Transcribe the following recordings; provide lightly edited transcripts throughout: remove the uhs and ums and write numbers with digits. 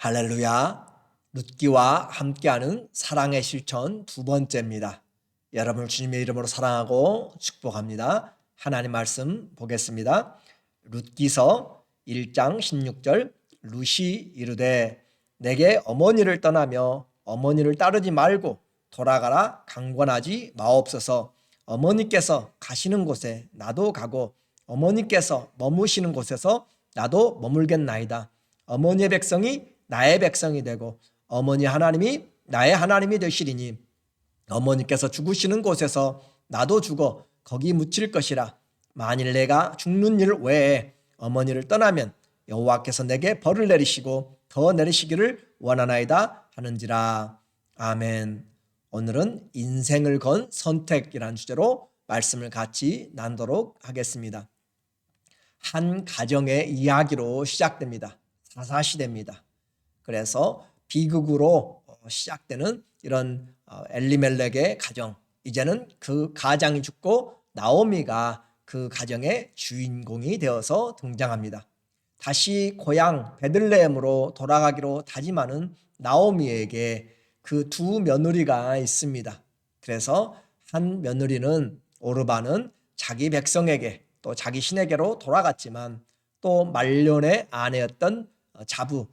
할렐루야. 룻기와 함께하는 사랑의 실천 두 번째입니다. 여러분을 주님의 이름으로 사랑하고 축복합니다. 하나님 말씀 보겠습니다. 룻기서 1장 16절 룻이 이르되 내게 어머니를 떠나며 어머니를 따르지 말고 돌아가라 강권하지 마옵소서. 어머니께서 가시는 곳에 나도 가고 어머니께서 머무시는 곳에서 나도 머물겠나이다. 어머니의 백성이 나의 백성이 되고 어머니 하나님이 나의 하나님이 되시리니 어머니께서 죽으시는 곳에서 나도 죽어 거기 묻힐 것이라. 만일 내가 죽는 일 외에 어머니를 떠나면 여호와께서 내게 벌을 내리시고 더 내리시기를 원하나이다 하는지라. 아멘. 오늘은 인생을 건 선택이라는 주제로 말씀을 같이 나누도록 하겠습니다. 한 가정의 이야기로 시작됩니다. 사사시대입니다. 그래서 비극으로 시작되는 이런 엘리멜렉의 가정, 이제는 그 가장이 죽고 나오미가 그 가정의 주인공이 되어서 등장합니다. 다시 고향 베들레헴으로 돌아가기로 다짐하는 나오미에게 그 두 며느리가 있습니다. 그래서 한 며느리는 오르바는 자기 백성에게 또 자기 신에게로 돌아갔지만 또 말년의 아내였던 자부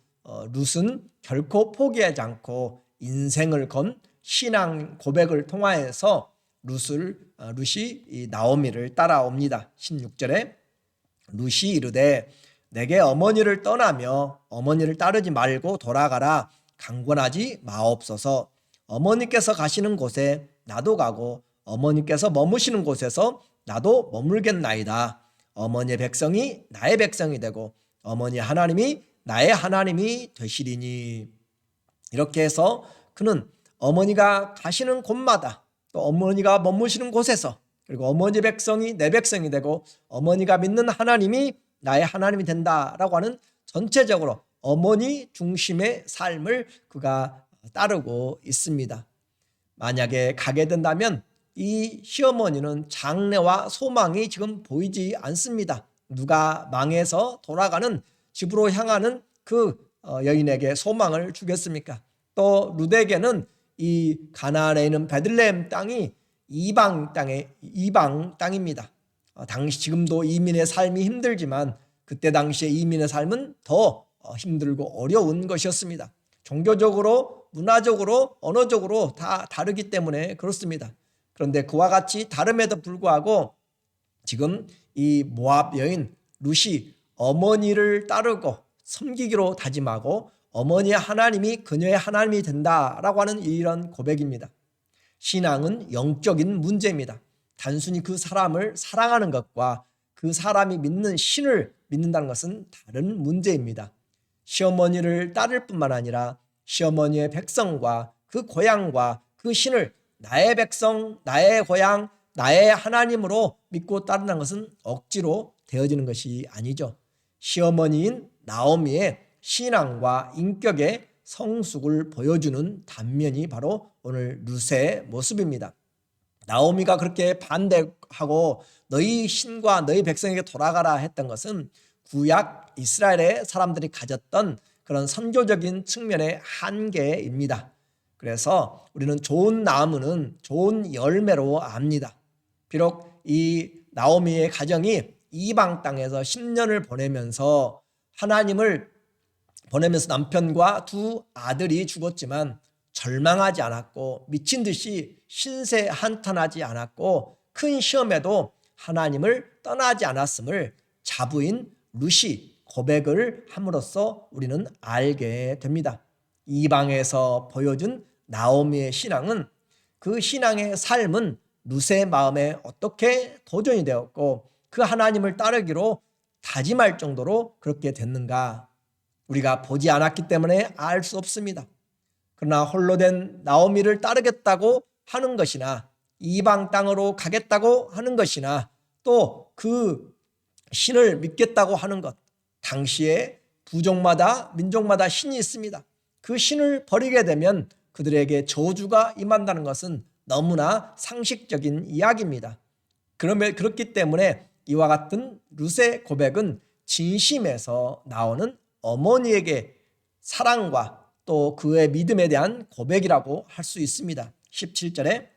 룻은 결코 포기하지 않고 인생을 건 신앙 고백을 통하여서 룻이 나오미를 따라옵니다. 16절에 룻이 이르되 내게 어머니를 떠나며 어머니를 따르지 말고 돌아가라 강권하지 마옵소서. 어머니께서 가시는 곳에 나도 가고 어머니께서 머무시는 곳에서 나도 머물겠나이다. 어머니의 백성이 나의 백성이 되고 어머니 하나님이 나의 하나님이 되시리니. 이렇게 해서 그는 어머니가 가시는 곳마다 또 어머니가 머무시는 곳에서 그리고 어머니 백성이 내 백성이 되고 어머니가 믿는 하나님이 나의 하나님이 된다라고 하는 전체적으로 어머니 중심의 삶을 그가 따르고 있습니다. 만약에 가게 된다면 이 시어머니는 장래와 소망이 지금 보이지 않습니다. 누가 망해서 돌아가는 집으로 향하는 그 여인에게 소망을 주겠습니까? 또 룻에게는 이 가나안에 있는 베들레헴 땅이 이방 땅입니다. 당시 지금도 이민의 삶이 힘들지만 그때 당시에 이민의 삶은 더 힘들고 어려운 것이었습니다. 종교적으로, 문화적으로, 언어적으로 다 다르기 때문에 그렇습니다. 그런데 그와 같이 다름에도 불구하고 지금 이 모압 여인 룻이 어머니를 따르고 섬기기로 다짐하고 어머니의 하나님이 그녀의 하나님이 된다라고 하는 이런 고백입니다. 신앙은 영적인 문제입니다. 단순히 그 사람을 사랑하는 것과 그 사람이 믿는 신을 믿는다는 것은 다른 문제입니다. 시어머니를 따를 뿐만 아니라 시어머니의 백성과 그 고향과 그 신을 나의 백성, 나의 고향, 나의 하나님으로 믿고 따른다는 것은 억지로 되어지는 것이 아니죠. 시어머니인 나오미의 신앙과 인격의 성숙을 보여주는 단면이 바로 오늘 룻의 모습입니다. 나오미가 그렇게 반대하고 너희 신과 너희 백성에게 돌아가라 했던 것은 구약 이스라엘의 사람들이 가졌던 그런 선교적인 측면의 한계입니다. 그래서 우리는 좋은 나무는 좋은 열매로 압니다. 비록 이 나오미의 가정이 이방 땅에서 10년을 보내면서 하나님을 보내면서 남편과 두 아들이 죽었지만 절망하지 않았고 미친 듯이 신세 한탄하지 않았고 큰 시험에도 하나님을 떠나지 않았음을 자부인 룻이 고백을 함으로써 우리는 알게 됩니다. 이방에서 보여준 나오미의 신앙은 그 신앙의 삶은 룻의 마음에 어떻게 도전이 되었고 그 하나님을 따르기로 다짐할 정도로 그렇게 됐는가 우리가 보지 않았기 때문에 알 수 없습니다. 그러나 홀로 된 나오미를 따르겠다고 하는 것이나 이방 땅으로 가겠다고 하는 것이나 또 그 신을 믿겠다고 하는 것, 당시에 부족마다 민족마다 신이 있습니다. 그 신을 버리게 되면 그들에게 저주가 임한다는 것은 너무나 상식적인 이야기입니다. 그렇기 때문에 이와 같은 룻의 고백은 진심에서 나오는 어머니에게 사랑과 또 그의 믿음에 대한 고백이라고 할 수 있습니다. 17절에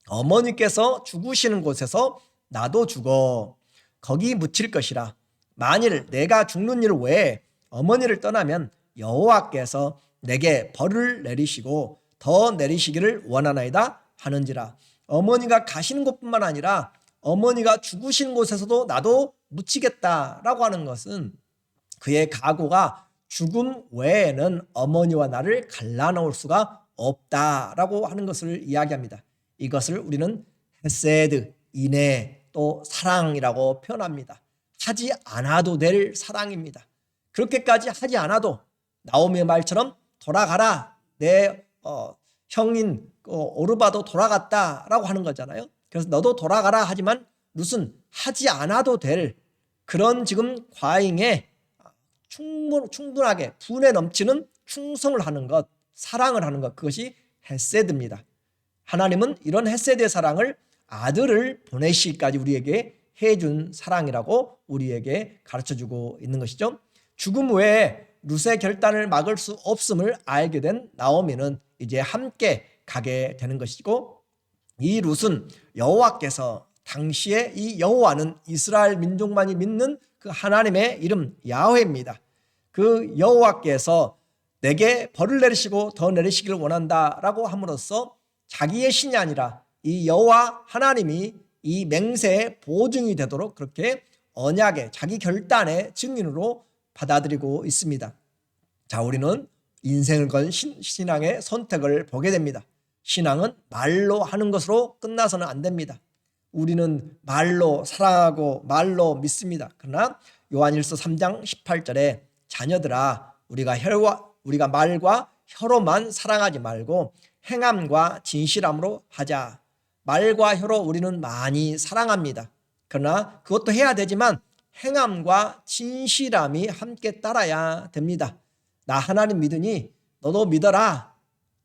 어머니께서 죽으시는 곳에서 나도 죽어 거기 묻힐 것이라. 만일 내가 죽는 일 외에 어머니를 떠나면 여호와께서 내게 벌을 내리시고 더 내리시기를 원하나이다 하는지라. 어머니가 가시는 곳뿐만 아니라 어머니가 죽으신 곳에서도 나도 묻히겠다라고 하는 것은 그의 각오가 죽음 외에는 어머니와 나를 갈라놓을 수가 없다라고 하는 것을 이야기합니다. 이것을 우리는 헤세드, 인애, 또 사랑이라고 표현합니다. 하지 않아도 될 사랑입니다. 그렇게까지 하지 않아도 나오미의 말처럼 돌아가라, 내 형인 오르바도 돌아갔다라고 하는 거잖아요. 그래서 너도 돌아가라 하지만 룻은 하지 않아도 될 그런 지금 과잉에 충분하게 분에 넘치는 충성을 하는 것, 사랑을 하는 것, 그것이 헤세드입니다. 하나님은 이런 헤세드의 사랑을 아들을 보내시기까지 우리에게 해준 사랑이라고 우리에게 가르쳐주고 있는 것이죠. 죽음 외에 룻의 결단을 막을 수 없음을 알게 된 나오미는 이제 함께 가게 되는 것이고, 이 룻은 여호와께서, 당시에 이 여호와는 이스라엘 민족만이 믿는 그 하나님의 이름 야훼입니다. 그 여호와께서 내게 벌을 내리시고 더 내리시기를 원한다라고 함으로써 자기의 신이 아니라 이 여호와 하나님이 이 맹세의 보증이 되도록 그렇게 언약의 자기 결단의 증인으로 받아들이고 있습니다. 자, 우리는 인생을 건 신앙의 선택을 보게 됩니다. 신앙은 말로 하는 것으로 끝나서는 안 됩니다. 우리는 말로 사랑하고 말로 믿습니다. 그러나 요한일서 3장 18절에 자녀들아, 우리가 말과 혀로만 사랑하지 말고 행함과 진실함으로 하자. 말과 혀로 우리는 많이 사랑합니다. 그러나 그것도 해야 되지만 행함과 진실함이 함께 따라야 됩니다. 나 하나님 믿으니 너도 믿어라.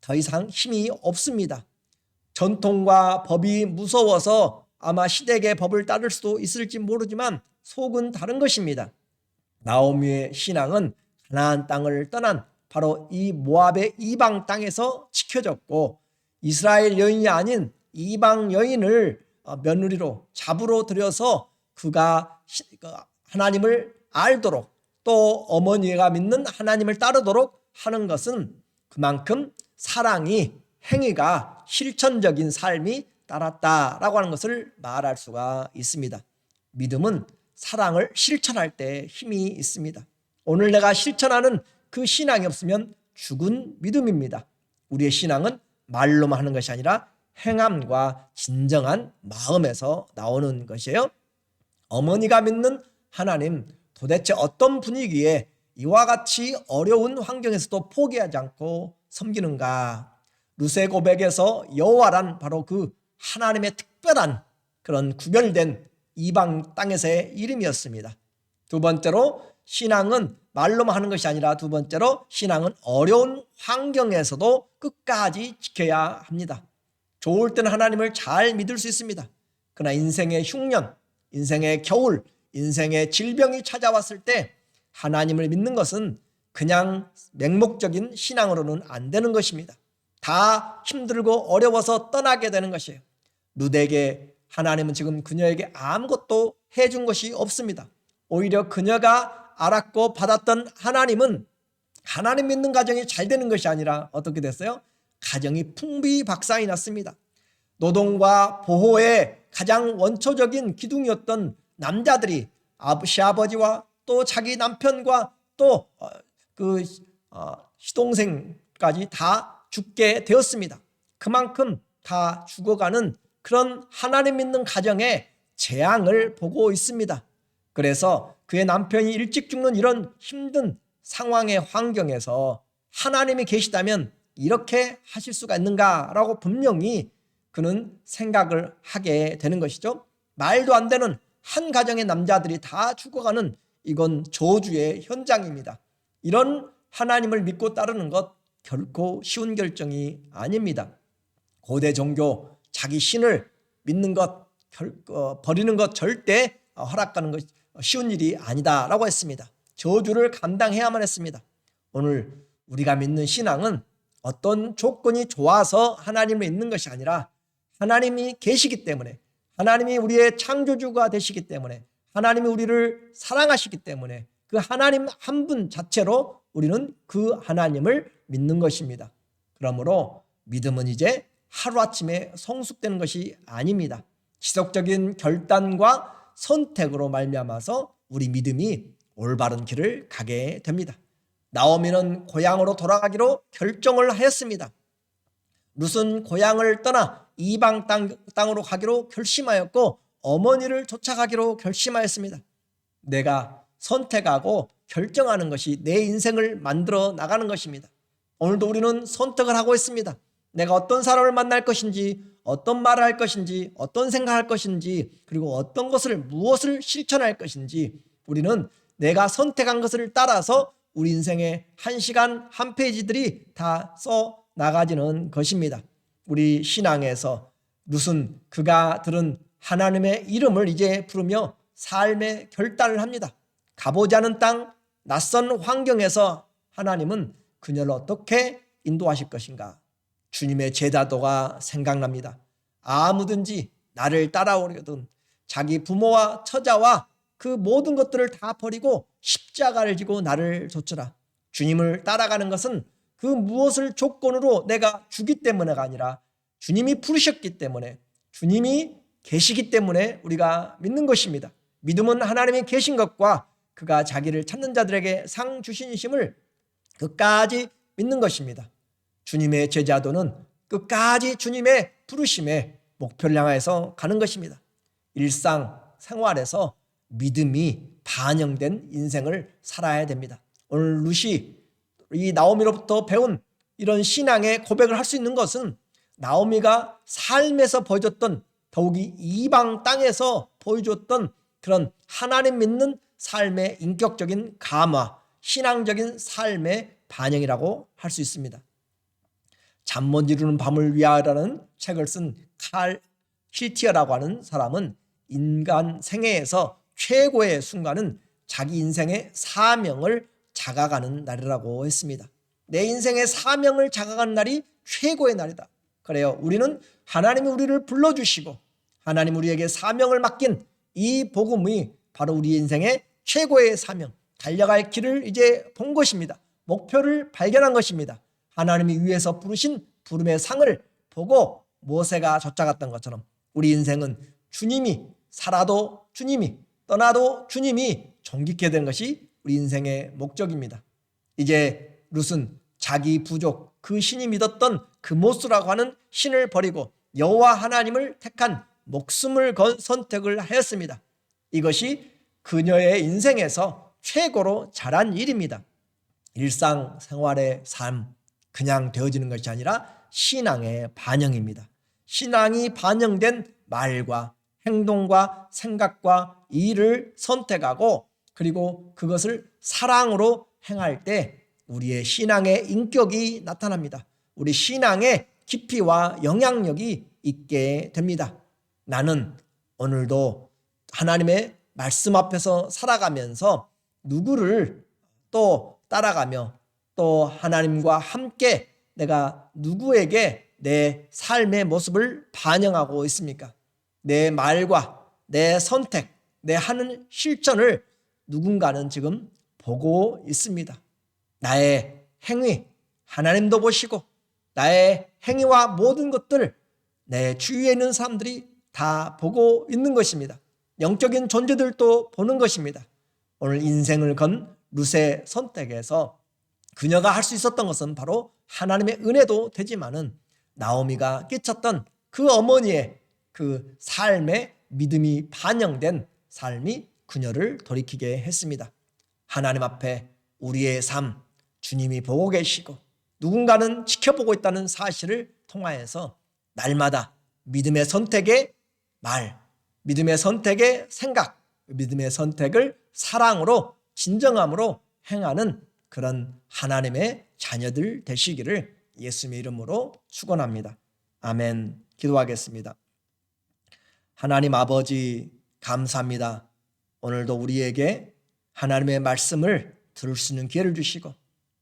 더 이상 힘이 없습니다. 전통과 법이 무서워서 아마 시댁의 법을 따를 수도 있을지 모르지만 속은 다른 것입니다. 나오미의 신앙은 가나안 땅을 떠난 바로 이 모압의 이방 땅에서 지켜졌고, 이스라엘 여인이 아닌 이방 여인을 며느리로 잡으러 들여서 그가 하나님을 알도록, 또 어머니가 믿는 하나님을 따르도록 하는 것은 그만큼 사랑이, 행위가 실천적인 삶이 따랐다라고 하는 것을 말할 수가 있습니다. 믿음은 사랑을 실천할 때 힘이 있습니다. 오늘 내가 실천하는 그 신앙이 없으면 죽은 믿음입니다. 우리의 신앙은 말로만 하는 것이 아니라 행함과 진정한 마음에서 나오는 것이에요. 어머니가 믿는 하나님, 도대체 어떤 분위기에 이와 같이 어려운 환경에서도 포기하지 않고 섬기는가? 룻의 고백에서 여호와란 바로 그 하나님의 특별한 그런 구별된 이방 땅에서의 이름이었습니다. 두 번째로, 신앙은 말로만 하는 것이 아니라 두 번째로 신앙은 어려운 환경에서도 끝까지 지켜야 합니다. 좋을 때는 하나님을 잘 믿을 수 있습니다. 그러나 인생의 흉년, 인생의 겨울, 인생의 질병이 찾아왔을 때 하나님을 믿는 것은 그냥 맹목적인 신앙으로는 안 되는 것입니다. 다 힘들고 어려워서 떠나게 되는 것이에요. 룻에게 하나님은 지금 그녀에게 아무것도 해준 것이 없습니다. 오히려 그녀가 알았고 받았던 하나님은 하나님 믿는 가정이 잘 되는 것이 아니라 어떻게 됐어요? 가정이 풍비박산이 났습니다. 노동과 보호의 가장 원초적인 기둥이었던 남자들이 시아버지와 또 자기 남편과 또 시동생까지 다 죽게 되었습니다. 그만큼 다 죽어가는 그런 하나님 믿는 가정의 재앙을 보고 있습니다. 그래서 그의 남편이 일찍 죽는 이런 힘든 상황의 환경에서 하나님이 계시다면 이렇게 하실 수가 있는가라고 분명히 그는 생각을 하게 되는 것이죠. 말도 안 되는 한 가정의 남자들이 다 죽어가는, 이건 저주의 현장입니다. 이런 하나님을 믿고 따르는 것 결코 쉬운 결정이 아닙니다. 고대 종교, 자기 신을 믿는 것, 버리는 것 절대 허락하는 것 쉬운 일이 아니다라고 했습니다. 저주를 감당해야만 했습니다. 오늘 우리가 믿는 신앙은 어떤 조건이 좋아서 하나님을 믿는 것이 아니라 하나님이 계시기 때문에, 하나님이 우리의 창조주가 되시기 때문에, 하나님이 우리를 사랑하시기 때문에 그 하나님 한 분 자체로 우리는 그 하나님을 믿는 것입니다. 그러므로 믿음은 이제 하루아침에 성숙되는 것이 아닙니다. 지속적인 결단과 선택으로 말미암아서 우리 믿음이 올바른 길을 가게 됩니다. 나오미는 고향으로 돌아가기로 결정을 하였습니다. 룻은 고향을 떠나 이방 땅으로 가기로 결심하였고 어머니를 쫓아가기로 결심하였습니다. 내가 선택하고 결정하는 것이 내 인생을 만들어 나가는 것입니다. 오늘도 우리는 선택을 하고 있습니다. 내가 어떤 사람을 만날 것인지, 어떤 말을 할 것인지, 어떤 생각할 것인지, 그리고 어떤 것을 무엇을 실천할 것인지 우리는 내가 선택한 것을 따라서 우리 인생의 한 시간 한 페이지들이 다 써 나가지는 것입니다. 우리 신앙에서 룻은 그가 들은 하나님의 이름을 이제 부르며 삶의 결단을 합니다. 가보지 않은 땅, 낯선 환경에서 하나님은 그녀를 어떻게 인도하실 것인가? 주님의 제자도가 생각납니다. 아무든지 나를 따라오려든 자기 부모와 처자와 그 모든 것들을 다 버리고 십자가를 지고 나를 좇으라. 주님을 따라가는 것은 그 무엇을 조건으로 내가 주기 때문에가 아니라 주님이 부르셨기 때문에, 주님이 계시기 때문에 우리가 믿는 것입니다. 믿음은 하나님이 계신 것과 그가 자기를 찾는 자들에게 상 주신심을 끝까지 믿는 것입니다. 주님의 제자도는 끝까지 주님의 부르심에 목표를 향해서 가는 것입니다. 일상 생활에서 믿음이 반영된 인생을 살아야 됩니다. 오늘 룻이 이 나오미로부터 배운 이런 신앙의 고백을 할 수 있는 것은 나오미가 삶에서 보여줬던, 더욱이 이방 땅에서 보여줬던 그런 하나님 믿는 삶의 인격적인 감화, 신앙적인 삶의 반영이라고 할 수 있습니다. 잠 못 이루는 밤을 위하여라는 책을 쓴 칼 힐티어라고 하는 사람은 인간 생애에서 최고의 순간은 자기 인생의 사명을 작아가는 날이라고 했습니다. 내 인생의 사명을 작아가는 날이 최고의 날이다. 그래요. 우리는 하나님이 우리를 불러주시고 하나님 우리에게 사명을 맡긴 이 복음이 바로 우리 인생의 최고의 사명, 달려갈 길을 이제 본 것입니다. 목표를 발견한 것입니다. 하나님이 위에서 부르신 부름의 상을 보고 모세가 쫓아갔던 것처럼 우리 인생은 주님이 살아도 주님이, 떠나도 주님이 존귀케 되는 것이 우리 인생의 목적입니다. 이제 룻은 자기 부족, 그 신이 믿었던 그 모스라고 하는 신을 버리고 여호와 하나님을 택한 목숨을 건 선택을 하였습니다. 이것이 그녀의 인생에서 최고로 잘한 일입니다. 일상생활의 삶, 그냥 되어지는 것이 아니라 신앙의 반영입니다. 신앙이 반영된 말과 행동과 생각과 일을 선택하고 그리고 그것을 사랑으로 행할 때 우리의 신앙의 인격이 나타납니다. 우리 신앙의 깊이와 영향력이 있게 됩니다. 나는 오늘도 하나님의 말씀 앞에서 살아가면서 누구를 또 따라가며 또 하나님과 함께 내가 누구에게 내 삶의 모습을 반영하고 있습니까? 내 말과 내 선택, 내 하는 실천을 누군가는 지금 보고 있습니다. 나의 행위 하나님도 보시고 나의 행위와 모든 것들 내 주위에 있는 사람들이 다 보고 있는 것입니다. 영적인 존재들도 보는 것입니다. 오늘 인생을 건 룻의 선택에서 그녀가 할 수 있었던 것은 바로 하나님의 은혜도 되지만은 나오미가 끼쳤던 그 어머니의 그 삶의 믿음이 반영된 삶이 그녀를 돌이키게 했습니다. 하나님 앞에 우리의 삶 주님이 보고 계시고 누군가는 지켜보고 있다는 사실을 통하여서 날마다 믿음의 선택의 말, 믿음의 선택의 생각, 믿음의 선택을 사랑으로 진정함으로 행하는 그런 하나님의 자녀들 되시기를 예수님의 이름으로 축원합니다. 아멘. 기도하겠습니다. 하나님 아버지 감사합니다. 오늘도 우리에게 하나님의 말씀을 들을 수 있는 기회를 주시고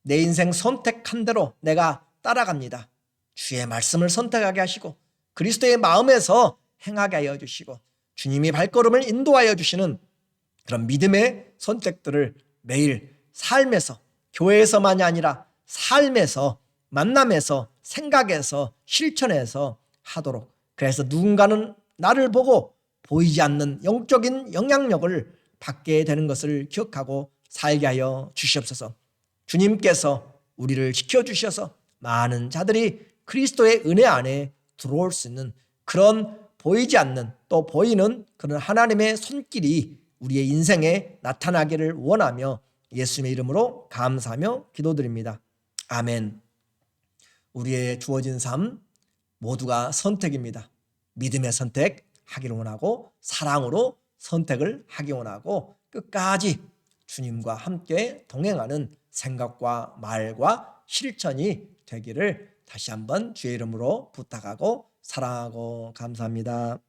내 인생 선택한 대로 내가 따라갑니다. 주의 말씀을 선택하게 하시고 그리스도의 마음에서 행하게 하여 주시고 주님이 발걸음을 인도하여 주시는 그런 믿음의 선택들을 매일 삶에서, 교회에서만이 아니라 삶에서, 만남에서, 생각에서, 실천해서 하도록, 그래서 누군가는 나를 보고 보이지 않는 영적인 영향력을 받게 되는 것을 기억하고 살게 하여 주시옵소서. 주님께서 우리를 지켜주셔서 많은 자들이 그리스도의 은혜 안에 들어올 수 있는 그런 보이지 않는 또 보이는 그런 하나님의 손길이 우리의 인생에 나타나기를 원하며 예수님의 이름으로 감사하며 기도드립니다. 아멘. 우리의 주어진 삶 모두가 선택입니다. 믿음의 선택하기를 원하고 사랑으로 선택을 하기 원하고 끝까지 주님과 함께 동행하는 생각과 말과 실천이 되기를 다시 한번 주의 이름으로 부탁하고 사랑하고 감사합니다.